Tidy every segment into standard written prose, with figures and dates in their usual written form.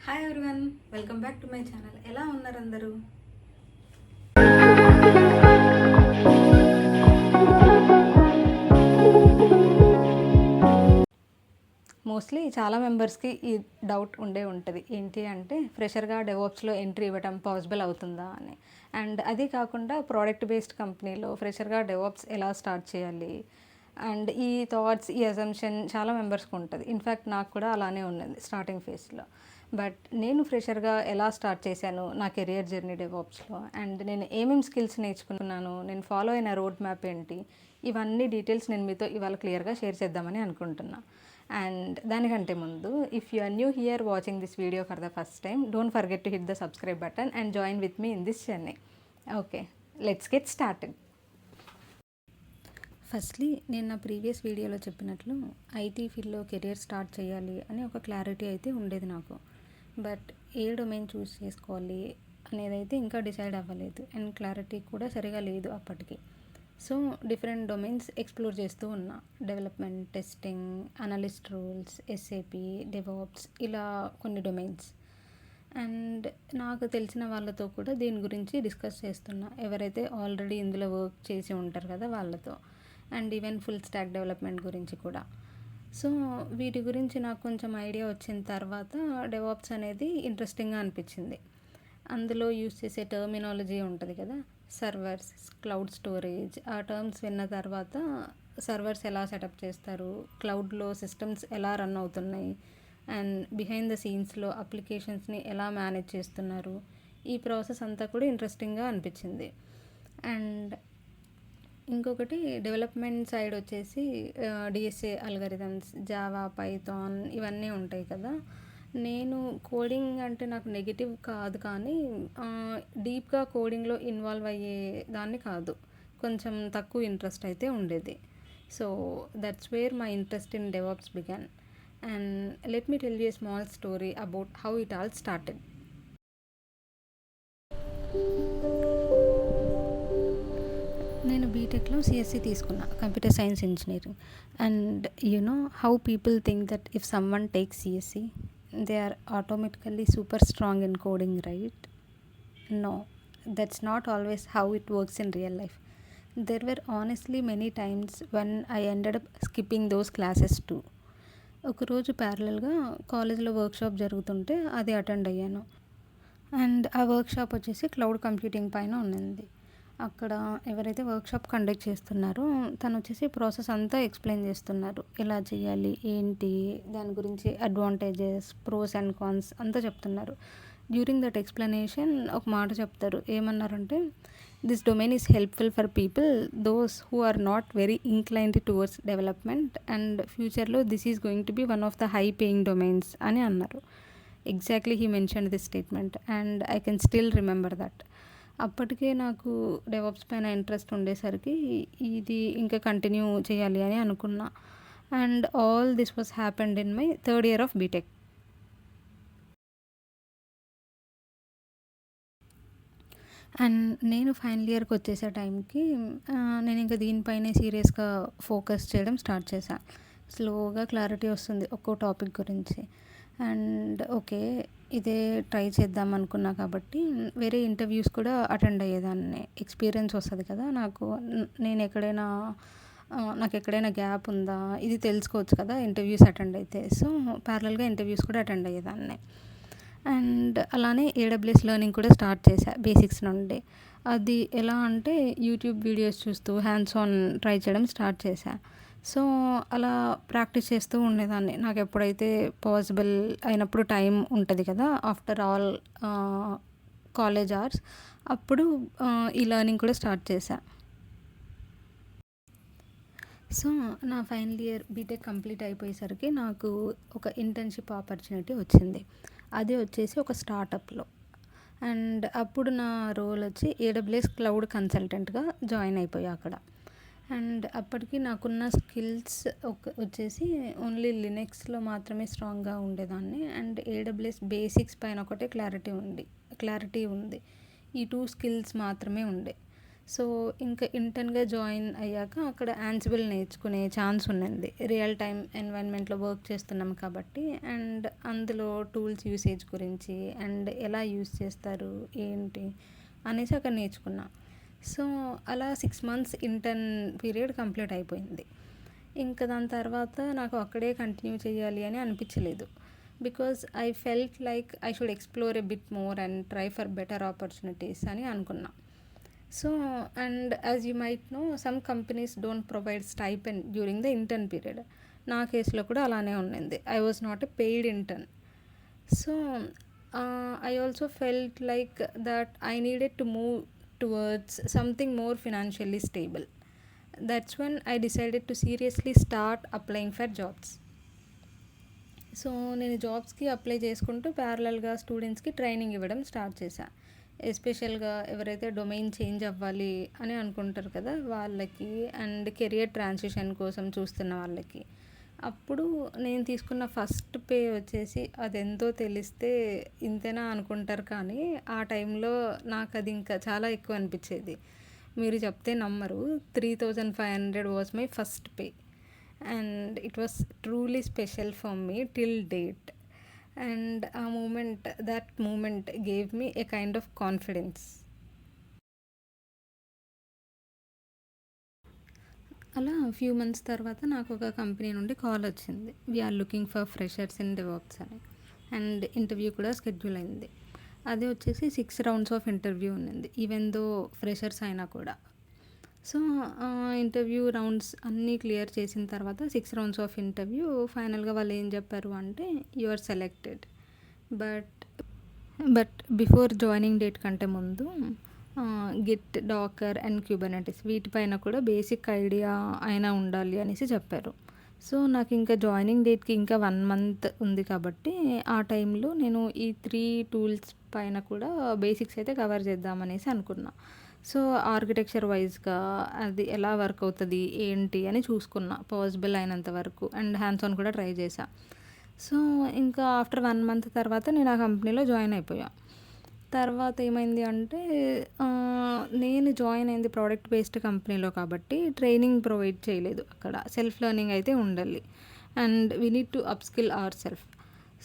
Hi everyone, welcome back to my channel. ఎలా ఉన్నారు అందరూ? మోస్ట్లీ చాలా మెంబర్స్కి ఈ డౌట్ ఉంటుంది. ఏంటి అంటే ఫ్రెషర్గా డెవాప్స్లో ఎంట్రీ ఇవ్వడం పాసిబుల్ అవుతుందా అని. అండ్ అది కాకుండా ప్రోడక్ట్ బేస్డ్ కంపెనీలో ఫ్రెషర్గా డెవాప్స్ ఎలా స్టార్ట్ చేయాలి అండ్ ఈ థాట్స్, ఈ అజంప్షన్ చాలా మెంబర్స్కి ఉంటుంది. ఇన్ఫ్యాక్ట్ నాకు కూడా అలానే ఉన్నది స్టార్టింగ్ ఫేజ్లో. బట్ నేను ఫ్రెషర్గా ఎలా స్టార్ట్ చేశాను నా కెరియర్ జర్నీ డెవాప్స్లో, అండ్ నేను ఏమేమి స్కిల్స్ నేర్చుకున్నాను, నేను ఫాలో అయిన రోడ్ మ్యాప్ ఏంటి, ఇవన్నీ డీటెయిల్స్ నేను మీతో ఇవాళ క్లియర్గా షేర్ చేద్దామని అనుకుంటున్నా. అండ్ దానికంటే ముందు, if you are new here watching this video for the first time, don't forget to hit the subscribe button and join with me in this journey. Okay, let's get started. Firstly, నేను నా previous వీడియోలో చెప్పినట్లు IT ఫీల్డ్లో career start చేయాలి అని ఒక clarity అయితే ఉండేది నాకు. బట్ ఏ డొమైన్ చూస్ చేసుకోవాలి అనేది అయితే ఇంకా డిసైడ్ అవ్వలేదు, అండ్ క్లారిటీ కూడా సరిగా లేదు అప్పటికి. సో డిఫరెంట్ డొమైన్స్ ఎక్స్ప్లోర్ చేస్తూ ఉన్నా. Development, testing, analyst roles, SAP, devops, ఇలా కొన్ని డొమైన్స్. అండ్ నాకు తెలిసిన వాళ్ళతో కూడా దీని గురించి డిస్కస్ చేస్తున్నా, ఎవరైతే ఆల్రెడీ ఇందులో వర్క్ చేసి ఉంటారు కదా వాళ్ళతో. And even full stack development గురించి కూడా. సో వీటి గురించి నాకు కొంచెం ఐడియా వచ్చిన తర్వాత డెవాప్స్ అనేది ఇంట్రెస్టింగ్గా అనిపించింది. అందులో యూస్ చేసే టర్మినాలజీ ఉంటుంది కదా, సర్వర్స్, క్లౌడ్ స్టోరేజ్, ఆ టర్మ్స్ విన్న తర్వాత సర్వర్స్ ఎలా సెటప్ చేస్తారు, క్లౌడ్లో సిస్టమ్స్ ఎలా రన్ అవుతున్నాయి, అండ్ బిహైండ్ ద సీన్స్లో అప్లికేషన్స్ని ఎలా మేనేజ్ చేస్తున్నారు, ఈ ప్రాసెస్ అంతా కూడా ఇంట్రెస్టింగ్గా అనిపించింది. అండ్ ఇంకొకటి డెవలప్మెంట్ సైడ్ వచ్చేసి డిఎస్ఏ అల్గరిథమ్స్, జావా, పైథాన్, ఇవన్నీ ఉంటాయి కదా. నేను కోడింగ్ అంటే నాకు నెగిటివ్ కాదు, కానీ డీప్గా కోడింగ్లో ఇన్వాల్వ్ అయ్యే దాన్ని కాదు, కొంచెం తక్కువ ఇంట్రెస్ట్ అయితే ఉండేది. So that's where my interest in devops began. And let me tell you a small story about how it all started. నేను బీటెక్లో సిఎస్సి తీసుకున్నా, computer science engineering. And know how people think that if someone takes CSC they are automatically super strong in coding, right? No, that's not always how it works in real life. There were honestly many times when I ended up skipping those classes too. ఒకరోజు ప్యారలల్గా కాలేజ్లో workshop జరుగుతుంటే అది attend అయ్యాను. And ఆ workshop వచ్చేసి cloud computing పైన ఉన్నది. అక్కడ ఎవరైతే వర్క్షాప్ కండక్ట్ చేస్తున్నారో తను వచ్చేసి ప్రాసెస్ అంతా ఎక్స్ప్లెయిన్ చేస్తున్నారు, ఎలా చేయాలి ఏంటి, దాని గురించి అడ్వాంటేజెస్, ప్రోస్ అండ్ కాన్స్ అంతా చెప్తున్నారు. డ్యూరింగ్ దట్ ఎక్స్ప్లెనేషన్ ఒక మాట చెప్తారు, ఏమన్నారంటే, this domain is helpful for people those who are not very inclined towards development, and ఫ్యూచర్లో this is going to be one of the high paying domains అని అన్నారు. Exactly he mentioned this statement and I can still remember that. అప్పటికే నాకు DevOps పైన interest ఉండేసరికి ఇది ఇంకా continue చేయాలి అని అనుకున్నా. And all this was happened in my third year of BTech. అండ్ నేను ఫైనల్ ఇయర్కి వచ్చేసే టైంకి నేను ఇంకా దీనిపైనే సీరియస్గా ఫోకస్ చేయడం స్టార్ట్ చేశాను. స్లోగా క్లారిటీ వస్తుంది ఒక్కో టాపిక్ గురించి. అండ్ ఓకే, ఇదే ట్రై చేద్దాం అనుకున్నా కాబట్టి వేరే ఇంటర్వ్యూస్ కూడా అటెండ్ అయ్యేదాన్ని. ఎక్స్పీరియన్స్ వస్తుంది కదా నాకు. నేను నాకు ఎక్కడైనా గ్యాప్ ఉందా ఇది తెలుసుకోవచ్చు కదా ఇంటర్వ్యూస్ అటెండ్ అయితే. సో ప్యారలల్గా ఇంటర్వ్యూస్ కూడా అటెండ్ అయ్యేదాన్ని. అండ్ అలానే ఏడబ్ల్యూఎస్ లెర్నింగ్ కూడా స్టార్ట్ చేశా బేసిక్స్ నుండి. అది ఎలా అంటే యూట్యూబ్ వీడియోస్ చూస్తూ హ్యాండ్స్ ఆన్ ట్రై చేయడం స్టార్ట్ చేశా. సో అలా ప్రాక్టీస్ చేస్తూ ఉండేదాన్ని. నాకు ఎప్పుడైతే పాసిబుల్ అయినప్పుడు టైం ఉంటుంది కదా ఆఫ్టర్ ఆల్ కాలేజ్ అవర్స్, అప్పుడు ఈ లెర్నింగ్ కూడా స్టార్ట్ చేశా. సో నా ఫైనల్ ఇయర్ బీటెక్ కంప్లీట్ అయిపోయేసరికి నాకు ఒక ఇంటర్న్షిప్ ఆపర్చునిటీ వచ్చింది. అది వచ్చేసి ఒక స్టార్టప్లో. అండ్ అప్పుడు నా రోల్ వచ్చి ఏడబ్ల్యూఎస్ క్లౌడ్ కన్సల్టెంట్గా జాయిన్ అయిపోయా అక్కడ. అండ్ అప్పటికి నాకున్న స్కిల్స్ వచ్చేసి ఓన్లీ లినక్స్లో మాత్రమే స్ట్రాంగ్గా ఉండేదాన్ని. అండ్ ఏడబ్ల్యూఎస్ బేసిక్స్ పైన ఒకటే క్లారిటీ ఉంది. ఈ 2 స్కిల్స్ మాత్రమే ఉండే. సో ఇంకా ఇంటర్న్గా జాయిన్ అయ్యాక అక్కడ యాన్సిబుల్ నేర్చుకునే ఛాన్స్ ఉన్నింది. రియల్ టైమ్ ఎన్వైర్న్మెంట్లో వర్క్ చేస్తున్నాం కాబట్టి, అండ్ అందులో టూల్స్ యూసేజ్ గురించి అండ్ ఎలా యూస్ చేస్తారు ఏంటి అనేసి అక్కడ నేర్చుకున్నా. సో అలా 6 months ఇంటర్న్ పీరియడ్ కంప్లీట్ అయిపోయింది. ఇంకా దాని తర్వాత నాకు అక్కడే కంటిన్యూ చేయాలి అని అనిపించలేదు. Because I felt like I should explore a bit more and try for better opportunities అని అనుకున్నా. So and as you might know, some companies don't provide stipend during the intern period. నా కేసులో కూడా అలానే ఉండింది. I was not a paid intern. So I also felt like that I needed to move towards something more financially stable. That's when I decided to seriously start applying for jobs. So నేను జాబ్స్కి apply చేసుకుంటూ ప్యారలల్గా స్టూడెంట్స్కి training ఇవ్వడం start చేశాను. ఎస్పెషల్గా ఎవరైతే domain change అవ్వాలి అని అనుకుంటారు కదా వాళ్ళకి, అండ్ కెరియర్ ట్రాన్సిషన్ కోసం చూస్తున్న వాళ్ళకి. అప్పుడు నేను తీసుకున్న ఫస్ట్ పే వచ్చేసి అదెంతో తెలిస్తే ఇంతేనా అనుకుంటారు, కానీ ఆ టైంలో నాకు అది ఇంకా చాలా ఎక్కువ అనిపించేది. మీరు చెప్తే నమ్మరు, 3,500 was my first pay. And it was truly special for me till date. And that moment gave me a kind of confidence. అలా ఫ్యూ మంత్స్ తర్వాత నాకు ఒక కంపెనీ నుండి కాల్ వచ్చింది, we're looking for freshers in devops అని. And interview కూడా schedule అయింది. అది వచ్చేసి 6 rounds ఆఫ్ ఇంటర్వ్యూ ఉన్నింది, ఈవెన్ దో ఫ్రెషర్స్ అయినా కూడా. సో ఇంటర్వ్యూ రౌండ్స్ అన్నీ క్లియర్ చేసిన తర్వాత 6 rounds ఆఫ్ ఇంటర్వ్యూ ఫైనల్గా వాళ్ళు ఏం చెప్పారు అంటే, you are selected. But before joining date కంటే ముందు గిట్, డాకర్ అండ్ క్యూబర్నెటిస్ వీటిపైన కూడా బేసిక్ ఐడియా అయినా ఉండాలి అనేసి చెప్పారు. సో నాకు ఇంకా జాయినింగ్ డేట్కి ఇంకా 1 month ఉంది కాబట్టి ఆ టైంలో నేను ఈ 3 tools పైన కూడా బేసిక్స్ అయితే కవర్ చేద్దామనేసి అనుకున్నా. సో ఆర్కిటెక్చర్ వైజ్గా అది ఎలా వర్క్ అవుతుంది ఏంటి అని చూసుకున్నా పాసిబుల్ అయినంత వరకు, అండ్ హ్యాండ్స్ ఆన్ కూడా ట్రై చేశా. సో ఇంకా ఆఫ్టర్ 1 month తర్వాత నేను ఆ కంపెనీలో జాయిన్ అయిపోయా. తర్వాత ఏమైంది అంటే, నేను జాయిన్ అయింది ప్రోడక్ట్ బేస్డ్ కంపెనీలో కాబట్టి ట్రైనింగ్ ప్రొవైడ్ చేయలేదు. అక్కడ సెల్ఫ్ లెర్నింగ్ అయితే ఉండాలి, and we need to upskill our self.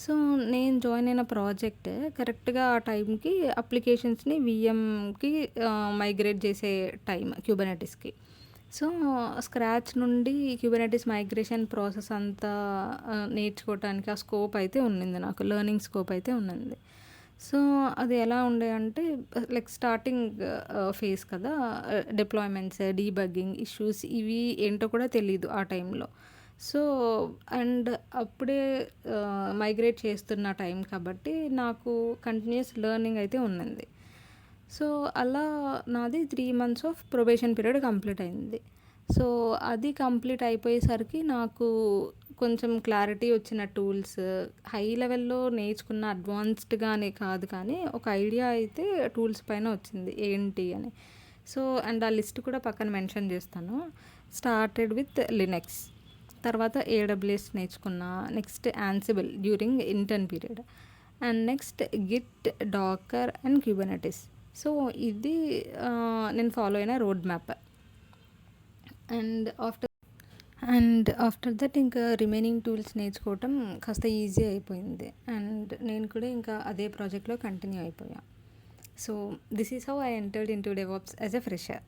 So నేను జాయిన్ అయిన ప్రాజెక్ట్ కరెక్ట్గా ఆ టైంకి అప్లికేషన్స్ని విఎంకి మైగ్రేట్ చేసే టైం క్యూబర్నెటిస్కి. సో స్క్రాచ్ నుండి క్యూబర్నెటిస్ మైగ్రేషన్ ప్రాసెస్ అంతా నేర్చుకోవటానికి ఆ స్కోప్ అయితే ఉన్నింది, నాకు లెర్నింగ్ స్కోప్ అయితే ఉన్నింది. సో అది ఎలా ఉండే అంటే, లైక్ స్టార్టింగ్ ఫేజ్ కదా, డిప్లాయ్మెంట్స్, డీబగ్గింగ్, ఇష్యూస్ ఇవి ఏంటో కూడా తెలీదు ఆ టైంలో. సో అండ్ అప్పుడే మైగ్రేట్ చేస్తున్న టైం కాబట్టి నాకు కంటిన్యూస్ లెర్నింగ్ అయితే ఉన్నింది. సో అలా నాది 3 months of probation period complete అయింది. సో అది కంప్లీట్ అయిపోయేసరికి నాకు కొంచెం క్లారిటీ వచ్చిన టూల్స్, హై లెవెల్లో నేర్చుకున్న అడ్వాన్స్డ్గానే కాదు కానీ ఒక ఐడియా అయితే టూల్స్ పైన వచ్చింది ఏంటి అని. సో అండ్ ఆ లిస్ట్ కూడా పక్కన మెన్షన్ చేస్తాను. స్టార్టెడ్ విత్ లినక్స్, తర్వాత ఏడబ్ల్యూఎస్ నేర్చుకున్నా, next Ansible during intern period, and next Git, Dakar and Kubernetes. So ఇది నేను ఫాలో అయిన road map. And after that ఇంకా రిమైనింగ్ టూల్స్ నేర్చుకోవటం కాస్త ఈజీ అయిపోయింది, అండ్ నేను కూడా ఇంకా అదే ప్రాజెక్ట్లో కంటిన్యూ అయిపోయా. So this is how I entered into devops as a fresher.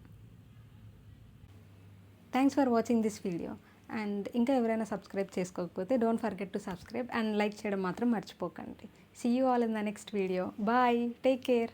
Thanks for watching this video. And ఇంకా ఎవరైనా సబ్స్క్రైబ్ చేసుకోకపోతే don't forget to subscribe and like చేయడం మాత్రం మర్చిపోకండి. See you all in the next video. Bye, take care.